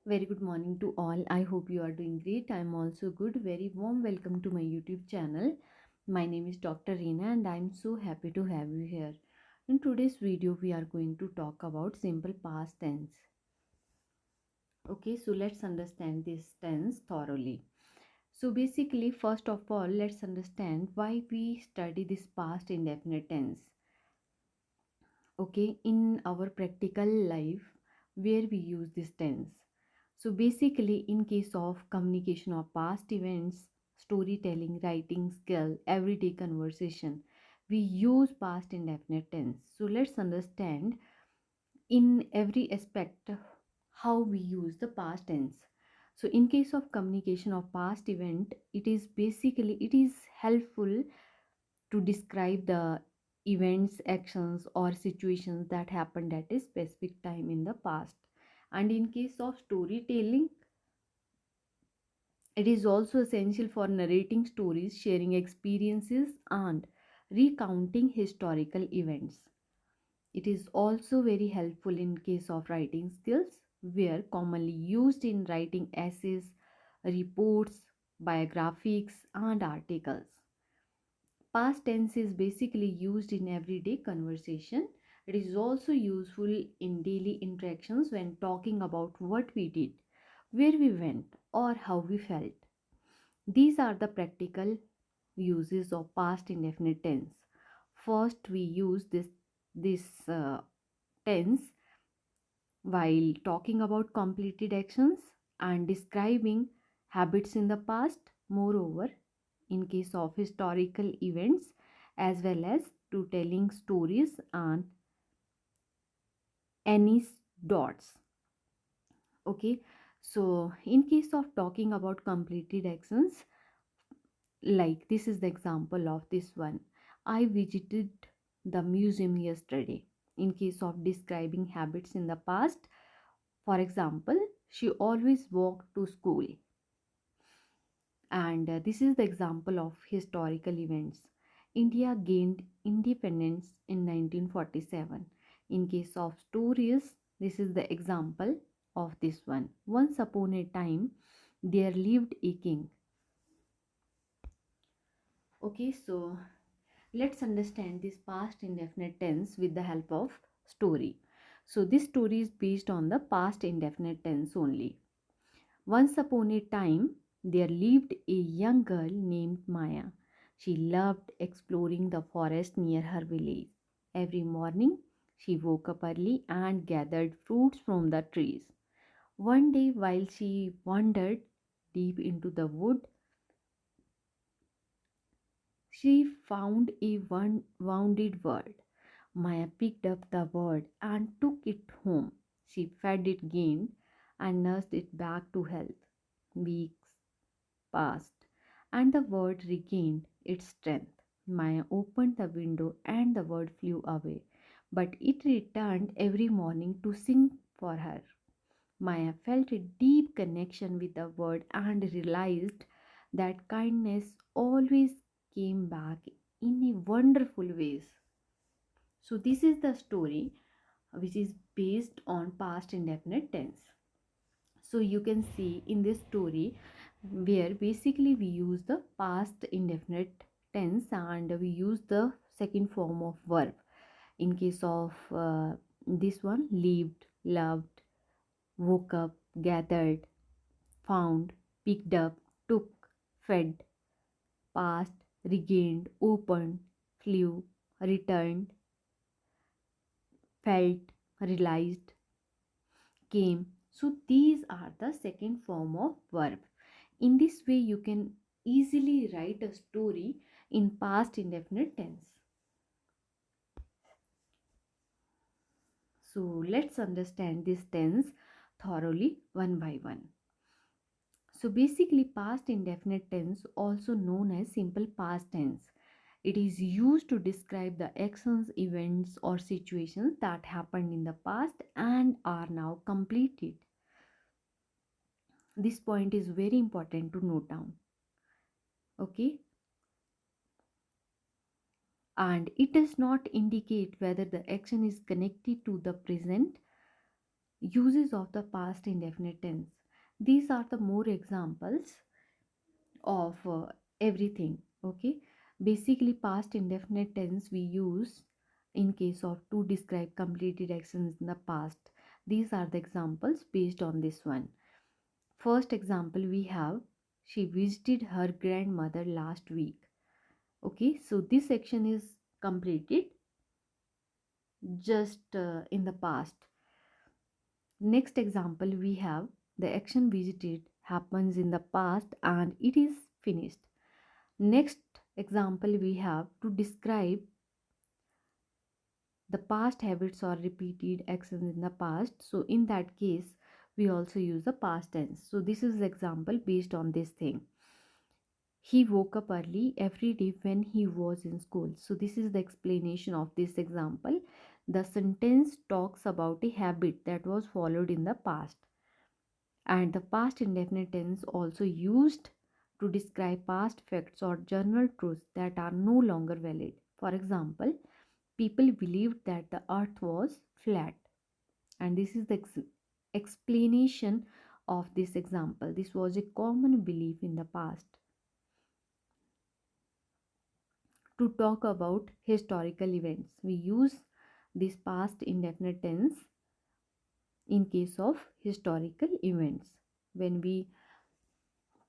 Very good morning to all. I hope you are doing great. I'm also good. Very warm welcome to my YouTube channel. My name is Dr. Reena and I'm so happy to have you here. In today's video, we are going to talk about simple past tense. Okay, so let's understand this tense thoroughly. So basically, first of all, let's understand why we study this past indefinite tense. Okay, in our practical life where we use this tense. So basically, in case of communication of past events, storytelling, writing skill, everyday conversation, we use past indefinite tense. So let's understand in every aspect how we use the past tense. So in case of communication of past event, it is helpful to describe the events, actions, or situations that happened at a specific time in the past. And in case of storytelling, it is also essential for narrating stories, sharing experiences, and recounting historical events. It is also very helpful in case of writing skills, where commonly used in writing essays, reports, biographies, and articles. Past tense is basically used in everyday conversation. It is also useful in daily interactions when talking about what we did, where we went, or how we felt. These are the practical uses of past indefinite tense. First, we use this tense while talking about completed actions and describing habits in the past. Moreover, in case of historical events, as well as to telling stories and anecdotes. Okay, so in case of talking about completed actions, like this is the example of this one. I visited the museum yesterday. In case of describing habits in the past, for example, she always walked to school. And this is the example of historical events. India gained independence in 1947. In case of stories, this is the example of this one. Once upon a time, there lived a king. Okay, so let's understand this past indefinite tense with the help of story. So this story is based on the past indefinite tense only. Once upon a time, there lived a young girl named Maya. She loved exploring the forest near her village. Every morning, she woke up early and gathered fruits from the trees. One day, while she wandered deep into the wood, she found a wounded bird. Maya picked up the bird and took it home. She fed it again and nursed it back to health. Weeks passed, and the bird regained its strength. Maya opened the window and the bird flew away, but it returned every morning to sing for her. Maya felt a deep connection with the bird and realized that kindness always came back in a wonderful ways. So this is the story which is based on past indefinite tense. So you can see in this story where basically we use the past indefinite tense and we use the second form of verb. In case of this one, lived, loved, woke up, gathered, found, picked up, took, fed, passed, regained, opened, flew, returned, felt, realized, came. So these are the second form of verb. In this way, you can easily write a story in past indefinite tense. So let's understand this tense thoroughly one by one. So basically, past indefinite tense, also known as simple past tense, it is used to describe the actions, events, or situations that happened in the past and are now completed. This point is very important to note down. Okay, and it does not indicate whether the action is connected to the present, Uses of the past indefinite tense. These are the more examples of everything. Okay, basically past indefinite tense we use in case of to describe completed actions in the past. These are the examples based on this one. First example we have, she visited her grandmother last week. Okay, so this action is completed just in the past. Next example we have, the action visited happens in the past and it is finished. Next example we have, to describe the past habits or repeated actions in the past. So in that case, we also use the past tense. So this is the example based on this thing. He woke up early every day when he was in school. So this is the explanation of this example. The sentence talks about a habit that was followed in the past. And the past indefinite tense also used to describe past facts or general truths that are no longer valid. For example, people believed that the earth was flat, and this is the explanation of this example. This was a common belief in the past. To talk about historical events, we use this past indefinite tense in case of historical events when we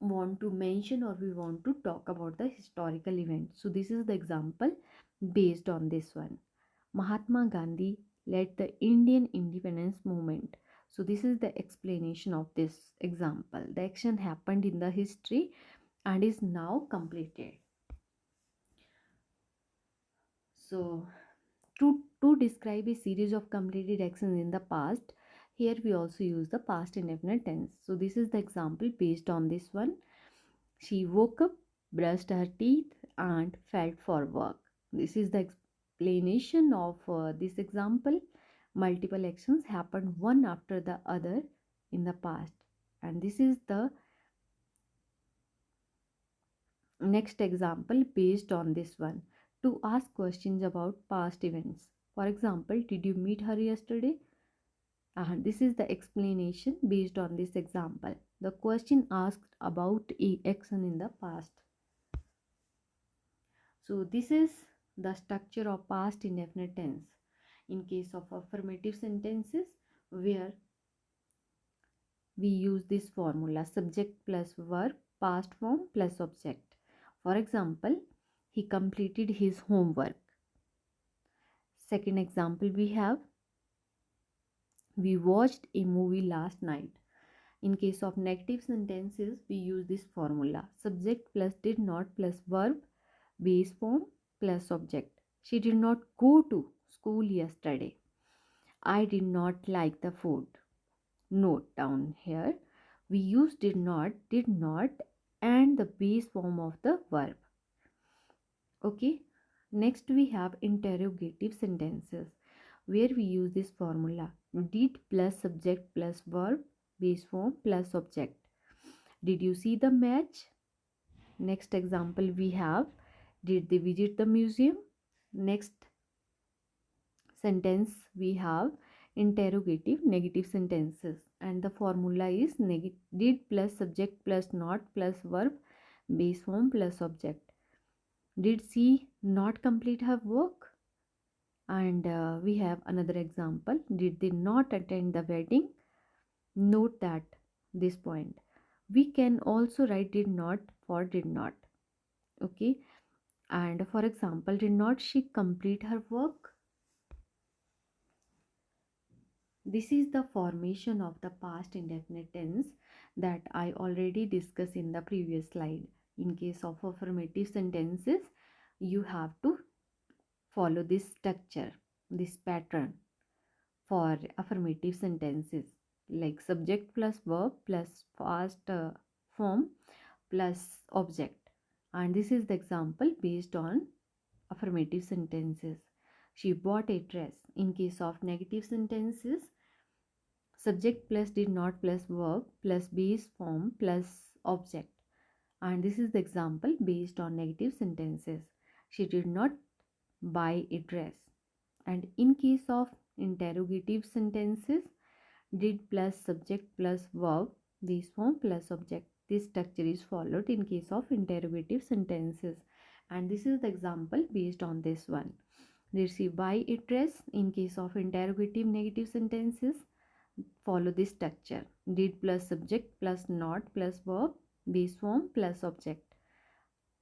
want to mention or we want to talk about the historical event. So this is the example based on this one. Mahatma Gandhi led the Indian independence movement. So this is the explanation of this example. The action happened in the history and is now completed. So to describe a series of completed actions in the past, here we also use the past indefinite tense. So this is the example based on this one. She woke up, brushed her teeth, and felt for work. This is the explanation of this example. Multiple actions happened one after the other in the past. And this is the next example based on this one. To ask questions about past events. For example, did you meet her yesterday? And this is the explanation based on this example. The question asked about a action in the past. So this is the structure of past indefinite tense in case of affirmative sentences, where we use this formula: subject plus verb, past form plus object. For example, he completed his homework. Second example we have, we watched a movie last night. In case of negative sentences, we use this formula: subject plus did not plus verb, base form plus object. She did not go to school yesterday. I did not like the food. Note down here, we use did not, and the base form of the verb. Okay. Next we have interrogative sentences, where we use this formula: did plus subject plus verb, base form plus object. Did you see the match? Next example we have, did they visit the museum? Next sentence we have interrogative negative sentences, and the formula is did plus subject plus not plus verb, base form plus object. Did she not complete her work? And we have another example: did they not attend the wedding? Note that this point. We can also write did not for did not. Okay. And for example, did not she complete her work? This is the formation of the past indefinite tense that I already discussed in the previous slide. In case of affirmative sentences, you have to follow this structure, this pattern for affirmative sentences, like subject plus verb plus past form plus object. And this is the example based on affirmative sentences. She bought a dress. In case of negative sentences, subject plus did not plus verb plus base form plus object. And this is the example based on negative sentences. She did not buy a dress. And in case of interrogative sentences, Did plus subject plus verb, this form plus object. This structure is followed in case of interrogative sentences. And this is the example based on this one. Did she buy a dress? In case of interrogative negative sentences, follow this structure. Did plus subject plus not plus verb, base form plus object.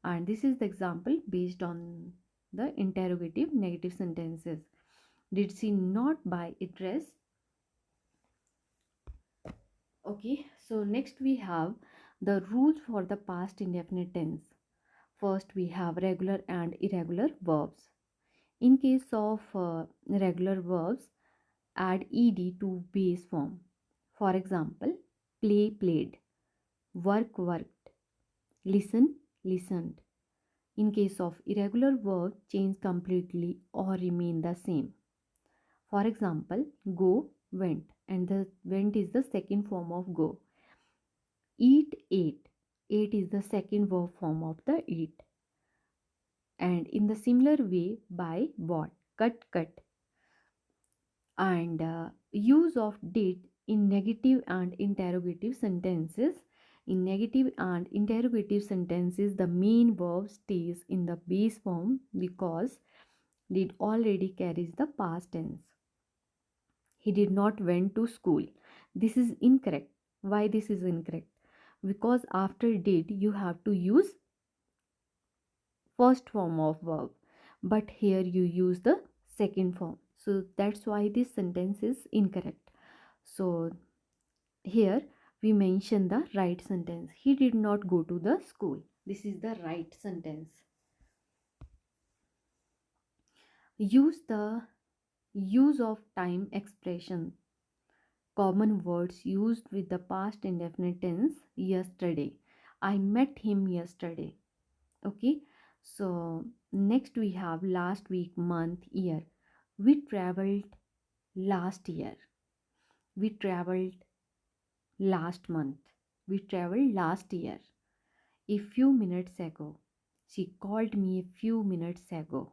And this is the example based on the interrogative negative sentences. Did she not buy a dress? Okay, so next we have the rules for the past indefinite tense. First, we have regular and irregular verbs. In case of regular verbs, add ed to base form. For example, play, played, work, worked, listen, listened. In case of irregular verb, change completely or remain the same. For example, go, went, and the went is the second form of go. Eat, ate. Ate is the second verb form of the eat. And in the similar way, buy, bought, cut, cut. And use of did in negative and interrogative sentences. In negative and interrogative sentences, the main verb stays in the base form because did already carries the past tense. He did not went to school. This is incorrect. Why this is incorrect? Because after did you have to use first form of verb, but here you use the second form, so that's why this sentence is incorrect. So here we mention the right sentence. He did not go to the school. This is the right sentence. Use the use of time expression. Common words used with the past indefinite tense. Yesterday, I met him yesterday. Okay, so next we have last week, month, year. We traveled last year. We traveled last month. We traveled last year. A few minutes ago. She called me a few minutes ago.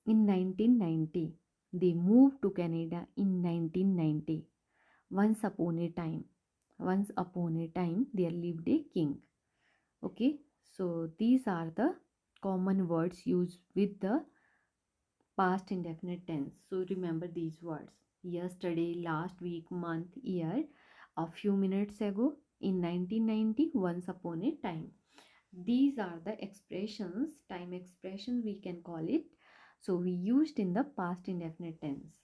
In 1990. They moved to Canada in 1990. Once upon a time. Once upon a time there lived a king. Okay, so these are the common words used with the past indefinite tense. So remember these words: yesterday, last week, month, year, a few minutes ago, in 1990, once upon a time. These are the expressions, time expression we can call it. So we used in the past indefinite tense.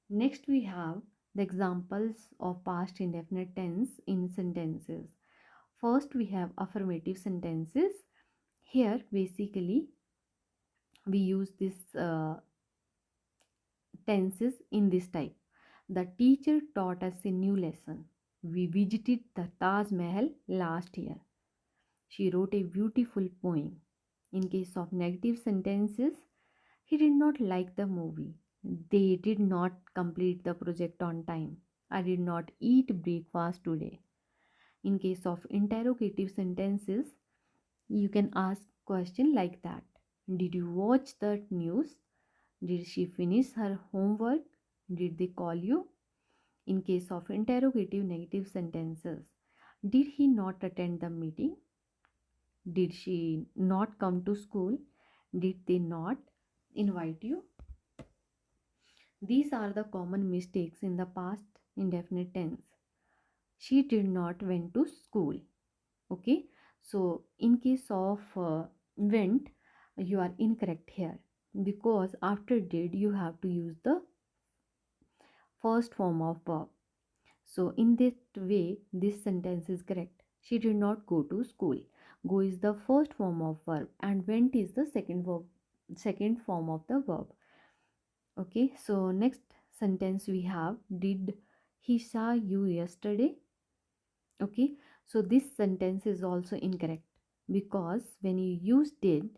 Next we have the examples of past indefinite tense in sentences. First we have affirmative sentences. Here basically we use this tenses in this type. The teacher taught us a new lesson. We visited the Taj Mahal last year. She wrote a beautiful poem. In case of negative sentences, he did not like the movie. They did not complete the project on time. I did not eat breakfast today. In case of interrogative sentences, you can ask question like that. Did you watch the news? Did she finish her homework? Did they call you? In case of interrogative negative sentences, did he not attend the meeting? Did she not come to school? Did they not invite you? These are the common mistakes in the past indefinite tense. She did not went to school. Okay, so in case of went, you are incorrect here because after did you have to use the first form of verb. So in this way, this sentence is correct. She did not go to school. Go is the first form of verb and went is the second verb, second form of the verb. Okay, so next sentence we have, did he saw you yesterday? Okay, so this sentence is also incorrect because when you use did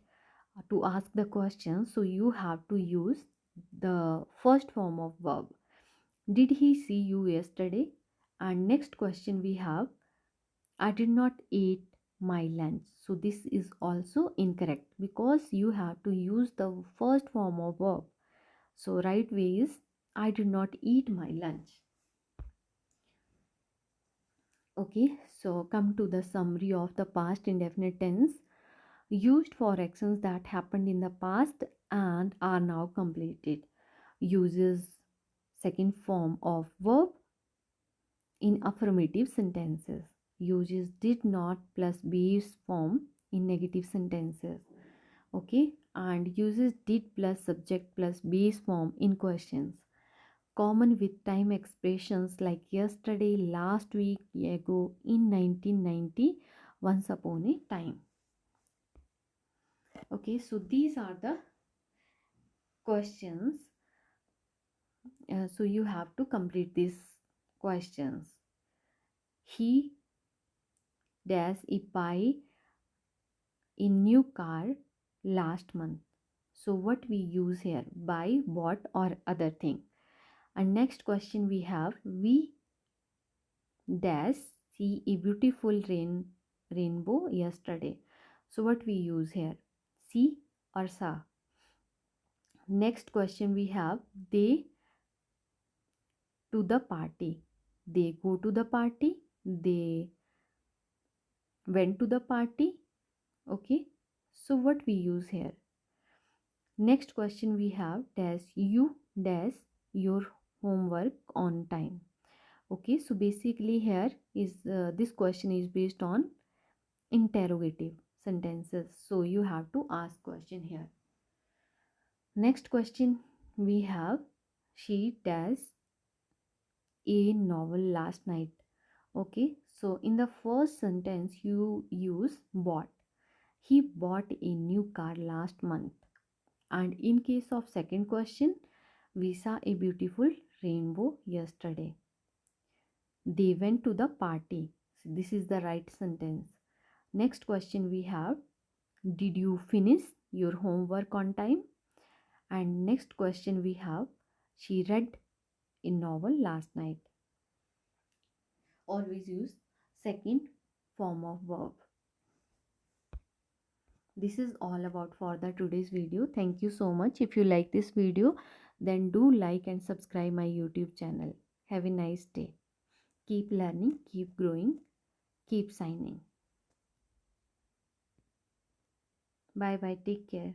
to ask the question, so you have to use the first form of verb. Did he see you yesterday? And next question we have, I did not eat my lunch. So this is also incorrect because you have to use the first form of verb. So right way is I did not eat my lunch. Okay, so come to the summary of the past indefinite tense, used for actions that happened in the past and are now completed. Uses second form of verb in affirmative sentences. Uses did not plus base form in negative sentences. Okay, and uses did plus subject plus base form in questions. Common with time expressions like yesterday, last week, ago, in 1990, once upon a time. Okay, so these are the questions. So you have to complete these questions. He dash a buy a new car last month. So what we use here, buy, bought, or other thing. And next question we have, we dash see a beautiful rainbow yesterday. So what we use here, see or saw. Next question we have, they to the party. They go to the party, they went to the party. Okay, so what we use here. Next question we have, dash you dash your homework on time. Okay, so basically here is this question is based on interrogative sentences, so you have to ask question here. Next question we have, she dash a novel last night. Okay, so in the first sentence you use bought. He bought a new car last month. And in case of second question, we saw a beautiful rainbow yesterday. They went to the party. So this is the right sentence. Next question we have, did you finish your homework on time? And next question we have, she read a novel last night. Always use second form of verb. This is all about for the today's video. Thank you so much. If you like this video, then do like and subscribe my YouTube channel. Have a nice day. Keep learning, keep growing, keep signing. Bye bye. Take care.